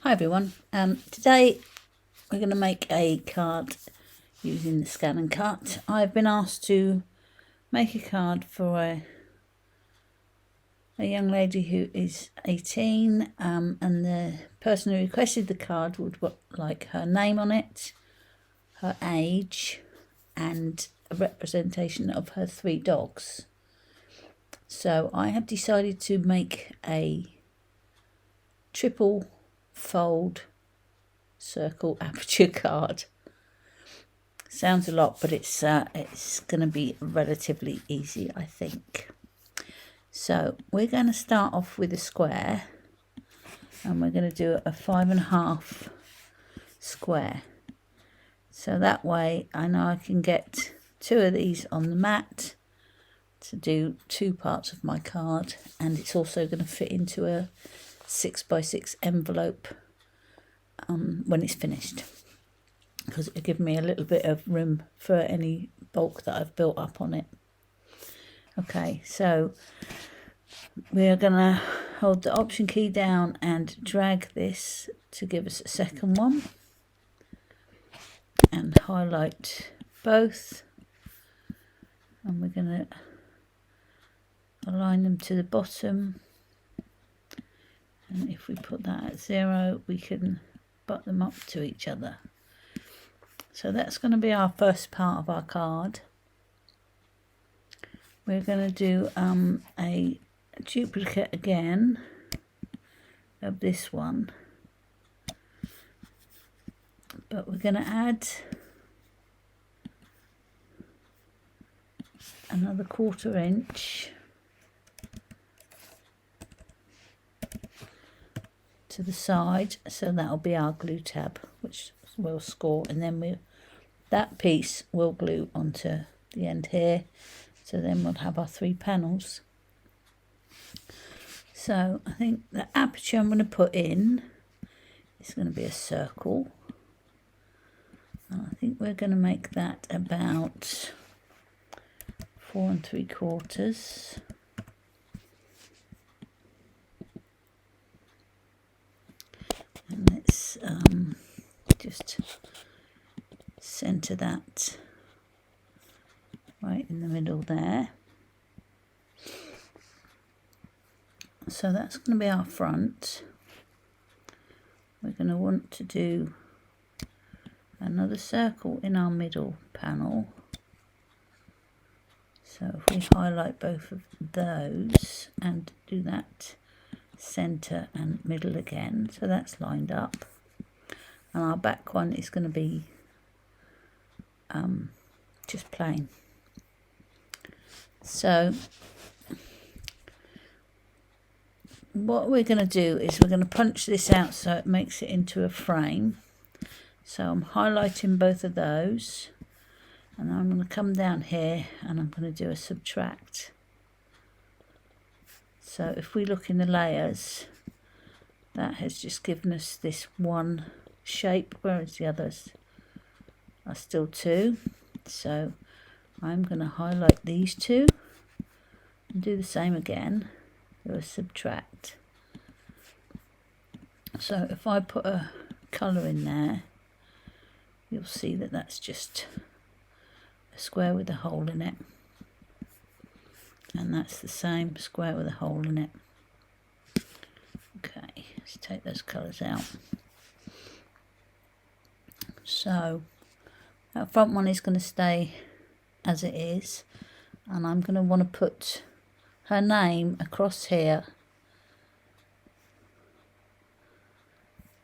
Hi everyone. Today we're going to make a card using the Scan and Cut. I've been asked to make a card for a young lady who is 18, and the person who requested the card would like her name on it, her age, and a representation of her 3 dogs. So I have decided to make a triple fold circle aperture card. Sounds a lot, but it's going to be relatively easy, I think. So we're going to start off with a square, and we're going to do a 5.5 square. So that way I know I can get 2 of these on the mat to do 2 parts of my card, and it's also going to fit into a 6x6 envelope when it's finished, because it'll give me a little bit of room for any bulk that I've built up on it. Okay, so we're going to hold the Option key down and drag this to give us a second one, and highlight both, and we're going to align them to the bottom, and if we put that at 0 we can butt them up to each other. So that's going to be our first part of our card. We're going to do a duplicate again of this one, but we're going to add another 1/4 inch to the side, so that'll be our glue tab, which we'll score, and then that piece will glue onto the end here, so then we'll have our 3 panels. So I think the aperture I'm going to put in is going to be a circle. I think we're going to make that about 4 3/4. And let's just center that right in the middle there. So that's going to be our front. We're going to want to do another circle in our middle panel. So if we highlight both of those and do that center and middle again, so that's lined up, and our back one is going to be just plain. So what we're going to do is we're going to punch this out so it makes it into a frame. So I'm highlighting both of those, and I'm going to come down here and I'm going to do a subtract. So if we look in the layers, that has just given us this one shape, whereas the others are still 2. So I'm going to highlight these 2 and do the same again, do a subtract. So if I put a colour in there, you'll see that that's just a square with a hole in it, and that's the same square with a hole in it. Okay, let's take those colours out. So that front one is going to stay as it is, and I'm going to want to put her name across here.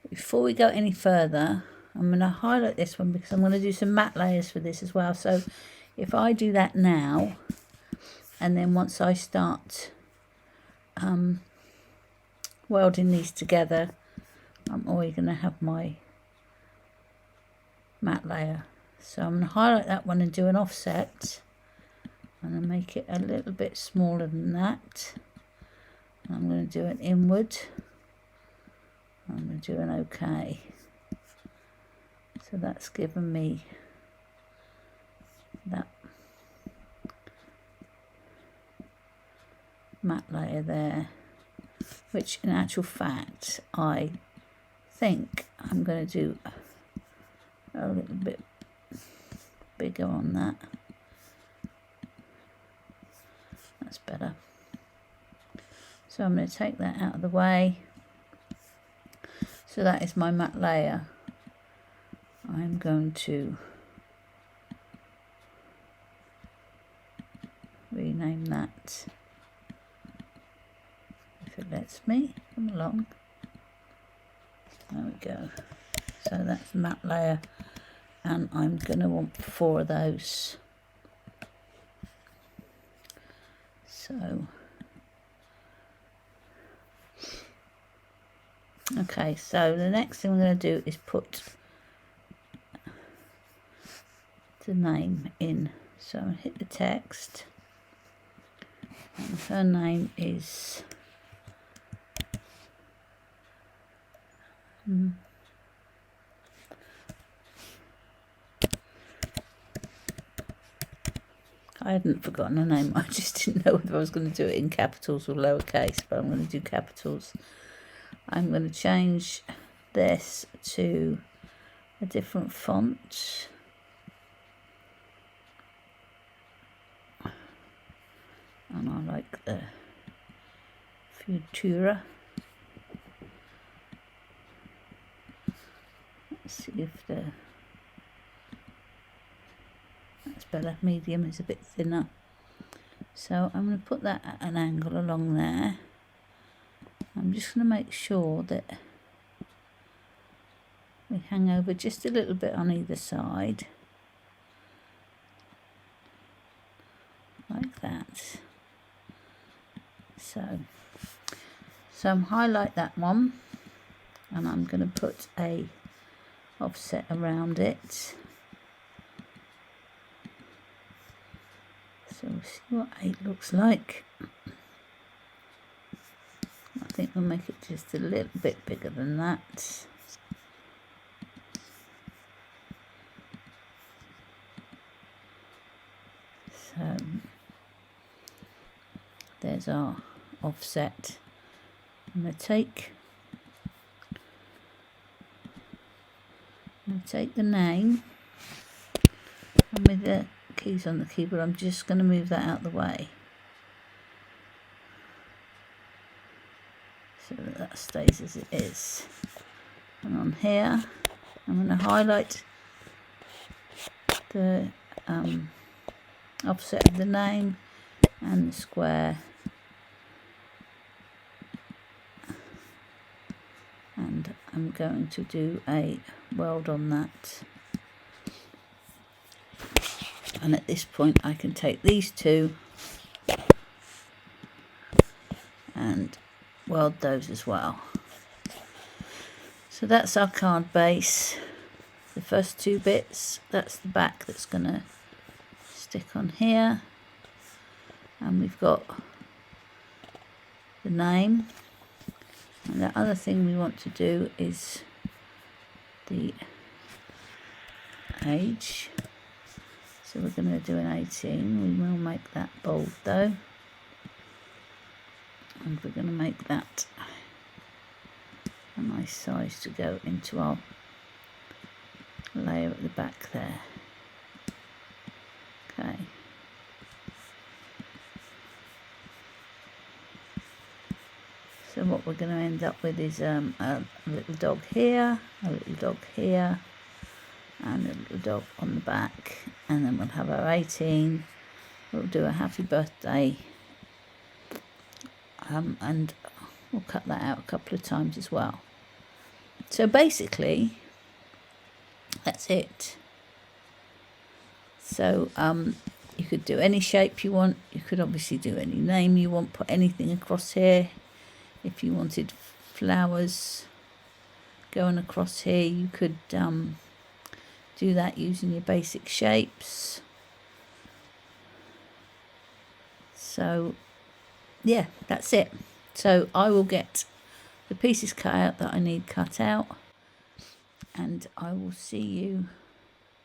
Before we go any further, I'm going to highlight this one because I'm going to do some matte layers for this as well. So if I do that now, and then once I start welding these together, I'm always going to have my matte layer. So I'm going to highlight that one and do an offset, and I'll make it a little bit smaller than that. I'm going to do an inward. I'm going to do an OK. So that's given me that matte layer there, which in actual fact I think I'm going to do a little bit bigger on that. That's better. So I'm going to take that out of the way. So that is my matte layer. I'm going to rename that, if it lets me. Come along. There we go. So that's the matte layer, and I'm going to want 4 of those. So, okay, so the next thing I'm going to do is put the name in. So I'll hit the text, and her name is I hadn't forgotten her name, I just didn't know whether I was going to do it in capitals or lowercase, but I'm going to do capitals. I'm going to change this to a different font. And I like the Futura. Let's see if that's better. Medium is a bit thinner. So I'm going to put that at an angle along there. I'm just going to make sure that we hang over just a little bit on either side. Like that. So I'm highlight that one, and I'm going to put a offset around it. So we'll see what 8 looks like. I think we'll make it just a little bit bigger than that. So there's our offset. I'm going to take the name, and with the keys on the keyboard I'm just going to move that out of the way so that stays as it is. And on here I'm going to highlight the offset of the name and the square, and I'm going to do a weld on that. And at this point I can take these two and weld those as well. So that's our card base. The first 2 bits, that's the back that's going to stick on here. And we've got the name. And the other thing we want to do is the age. So we're going to do an 18. We will make that bold though. And we're going to make that a nice size to go into our layer at the back there. Okay. So what we're going to end up with is a little dog here, a little dog here, and a little dog on the back. And then we'll have our 18. We'll do a happy birthday. And we'll cut that out a couple of times as well. So basically, that's it. So you could do any shape you want. You could obviously do any name you want. Put anything across here. If you wanted flowers going across here, you could do that using your basic shapes. So yeah, that's it. So I will get the pieces cut out that I need cut out, and I will see you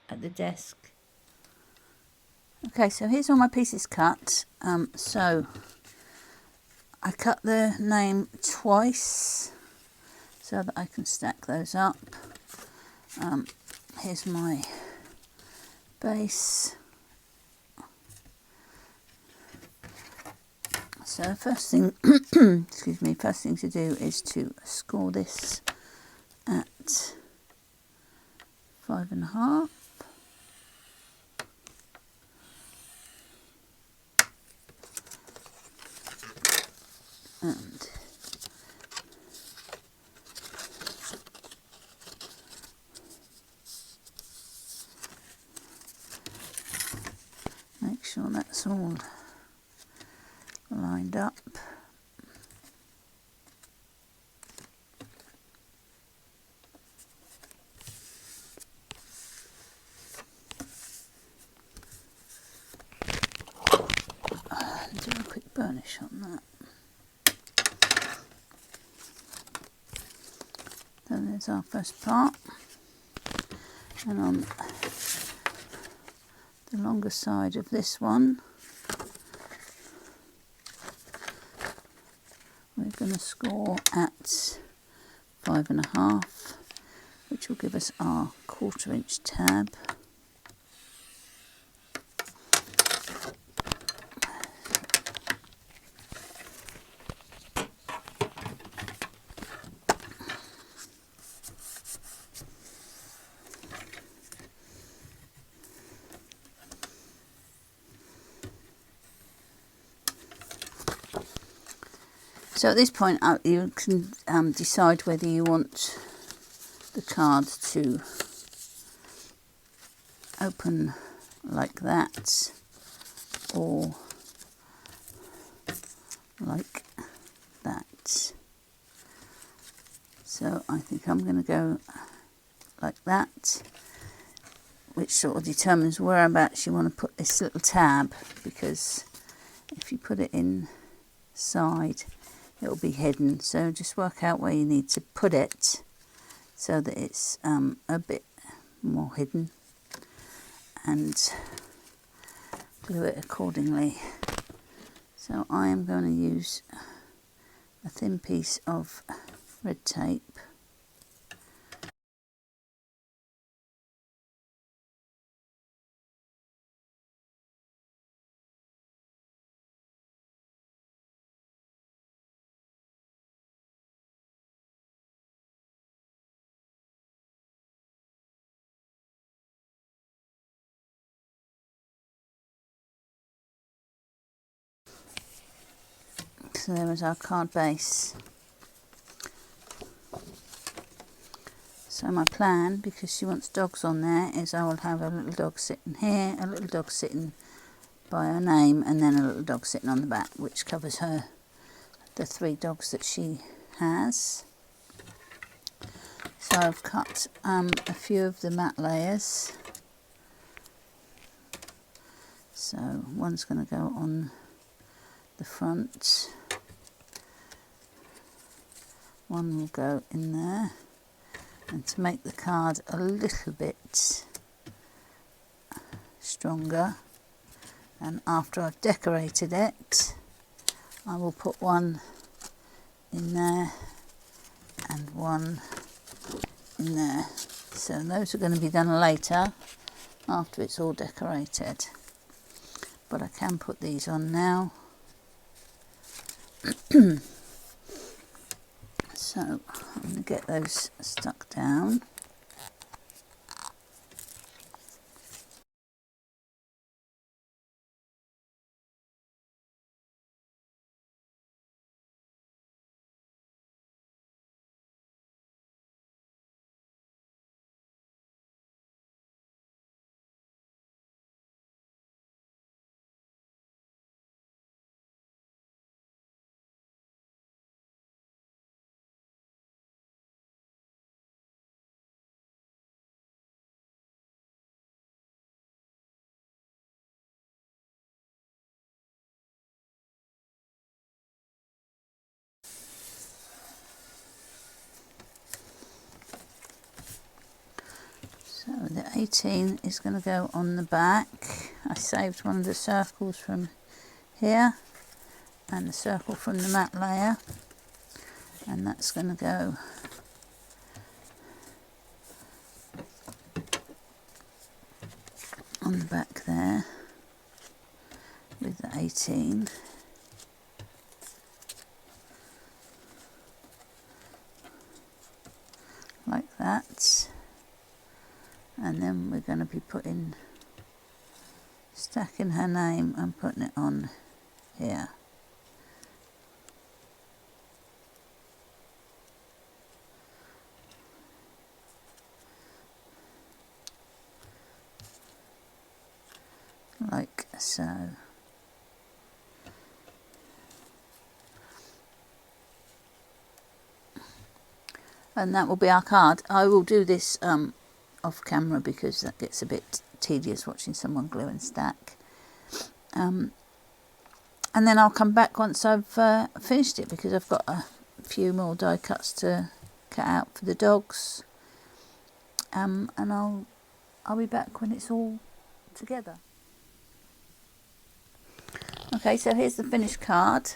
at the desk. Okay, so here's all my pieces cut. So I cut the name twice. So so that I can stack those up. Here's my base. So first thing, excuse me, first thing to do is to score this at 5.5. And make sure that's all lined up. Do a quick burnish on that. So there's our first part, and on the longer side of this one we're going to score at 5.5, which will give us our 1/4 inch tab. So at this point you can decide whether you want the card to open like that or like that. So I think I'm going to go like that, which sort of determines whereabouts you want to put this little tab, because if you put it inside it'll be hidden. So just work out where you need to put it so that it's a bit more hidden, and glue it accordingly. So I am going to use a thin piece of red tape. So there is our card base. So my plan, because she wants dogs on there, is I will have a little dog sitting here, a little dog sitting by her name, and then a little dog sitting on the back, which covers her, the 3 dogs that she has. So I've cut a few of the mat layers. So one's going to go on the front, one will go in there, and to make the card a little bit stronger, and after I've decorated it I will put one in there and one in there. So those are going to be done later after it's all decorated, but I can put these on now. So I'm going to get those stuck down. So the 18 is going to go on the back. I saved one of the circles from here and the circle from the mat layer, and that's going to go on the back there with the 18. Like that. And then we're going to be stacking her name and putting it on here. Like so. And that will be our card. I will do this off camera because that gets a bit tedious watching someone glue and stack. And then I'll come back once I've finished it, because I've got a few more die cuts to cut out for the dogs. And I'll be back when it's all together. Okay, so here's the finished card.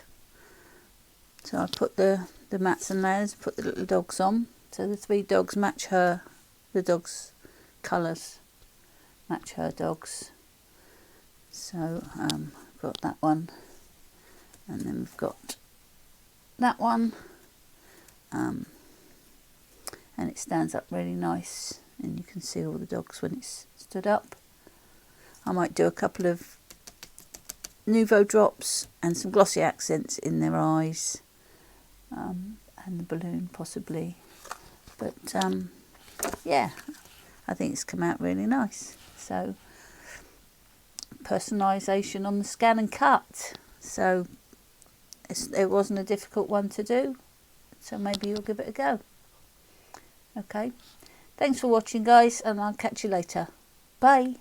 So I put the mats and layers, put the little dogs on. So the 3 dogs match her, the dogs' colours match her dogs. So I've got that one, and then we've got that one, and it stands up really nice, and you can see all the dogs when it's stood up. I might do a couple of Nouveau drops and some glossy accents in their eyes, and the balloon possibly, but yeah, I think it's come out really nice. So personalisation on the scan and cut, so it wasn't a difficult one to do, so maybe you'll give it a go. Okay, thanks for watching guys, and I'll catch you later. Bye.